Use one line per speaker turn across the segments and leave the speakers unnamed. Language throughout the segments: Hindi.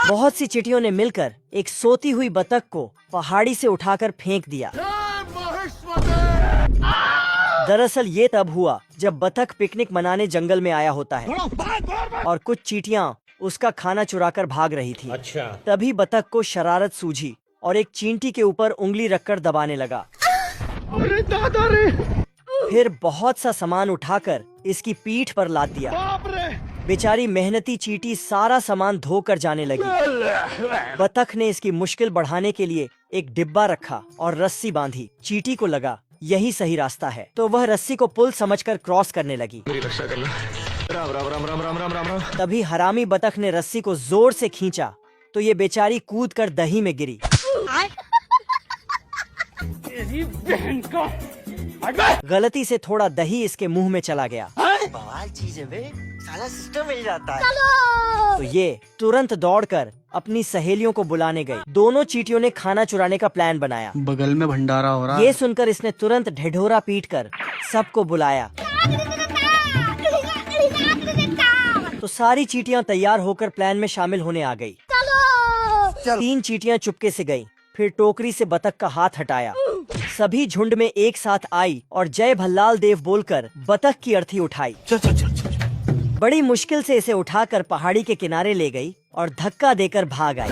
बहुत सी चींटियों ने मिलकर एक सोती हुई बतख को पहाड़ी से उठाकर फेंक दिया। दरअसल ये तब हुआ जब बतख पिकनिक मनाने जंगल में आया होता है और कुछ चींटियां उसका खाना चुराकर भाग रही थी।
अच्छा।
तभी बतख को शरारत सूझी और एक चींटी के ऊपर उंगली रखकर दबाने लगा।
अरे दादा रे!
फिर बहुत सा सामान उठाकर इसकी पीठ पर लाद दिया। बेचारी मेहनती चींटी सारा सामान धोकर जाने लगी। बतख ने इसकी मुश्किल बढ़ाने के लिए एक डिब्बा रखा और रस्सी बांधी। चींटी को लगा यही सही रास्ता है, तो वह रस्सी को पुल समझकर क्रॉस करने लगी।
मेरी रक्षा करना। राम राम राम राम राम राम राम राम।
तभी हरामी बतख ने रस्सी को जोर से खींचा तो ये बेचारी कूदकर दही में गिरी। गलती से थोड़ा दही इसके मुंह में चला गया।
बवाल चीज है बे, साला सिस्टम मिल जाता है।
तो ये तुरंत दौड़कर अपनी सहेलियों को बुलाने गई। दोनों चींटियों ने खाना चुराने का प्लान बनाया।
बगल में भंडारा हो रहा।
ये सुनकर इसने तुरंत ढिढोरा पीटकर सबको बुलाया। तो सारी चींटियां तैयार होकर प्लान में शामिल होने आ गई। 3 चींटियां चुपके से गईं, फिर टोकरी से बतख का हाथ हटाया। सभी झुंड में एक साथ आई और जय भल्लाल देव बोलकर बतख की अर्थी उठाई। बड़ी मुश्किल से इसे उठाकर पहाड़ी के किनारे ले गई और धक्का देकर भाग आई।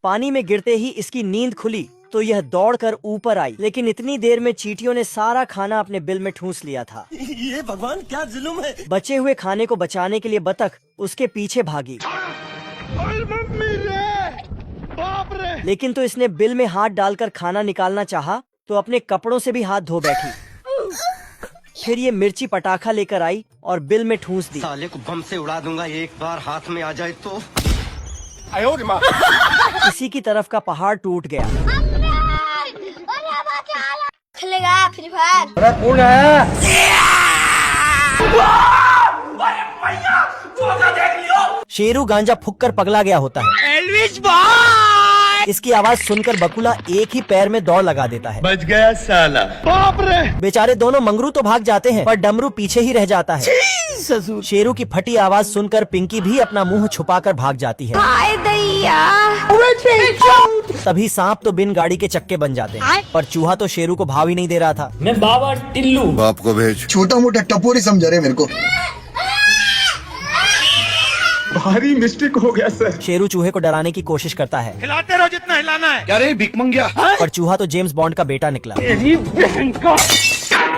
पानी में गिरते ही इसकी नींद खुली तो यह दौड़कर ऊपर आई, लेकिन इतनी देर में चींटियों ने सारा खाना अपने बिल में ठूंस लिया था।
ये भगवान क्या जुल्म है।
बचे हुए खाने को बचाने के लिए बतख उसके पीछे भागी। लेकिन तो इसने बिल में हाथ डालकर खाना निकालना चाहा तो अपने कपड़ों से भी हाथ धो बैठी। फिर ये मिर्ची पटाखा लेकर आई और बिल में ठूंस दी।
साले को बम से उड़ा दूंगा, एक बार हाथ में आ जाए तो।
इसी की तरफ का पहाड़ टूट गया।
खेलेगा फ्री फायर।
शेरू गांजा फूंककर पगला गया होता है।
एल्विस भाई!
इसकी आवाज सुनकर बकुला एक ही पैर में दौड़ लगा देता है।
बच गया साला। बाप रे!
बेचारे दोनों मंगरू तो भाग जाते हैं पर डमरू पीछे ही रह जाता है। शेरू की फटी आवाज सुनकर पिंकी भी अपना मुंह छुपाकर भाग जाती है। तभी सांप तो बिन गाड़ी के चक्के बन जाते हैं, पर चूहा तो शेरू को भाव ही नहीं दे रहा था।
मैं बाबा टिल्लू।
बाप को भेज।
छोटा मोटा टपोरी समझ रहे मेरे को।
भारी मिस्टेक हो गया सर।
शेरू चूहे को डराने की कोशिश करता है,
हिलाते रहो जितना हिलाना है।
क्या रे भिकमंगिया?
पर चूहा तो जेम्स बॉन्ड का बेटा निकला।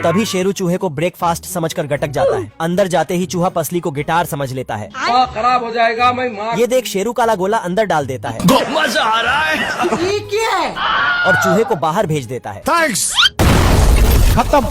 तभी शेरू चूहे को ब्रेकफास्ट समझकर गटक जाता है। अंदर जाते ही चूहा पसली को गिटार समझ लेता है।
खराब हो जाएगा मैं मार।
ये देख शेरू काला गोला अंदर डाल देता है।
मजा आ रहा है।
और चूहे को बाहर भेज देता है।
थैंक्स।
खत्म।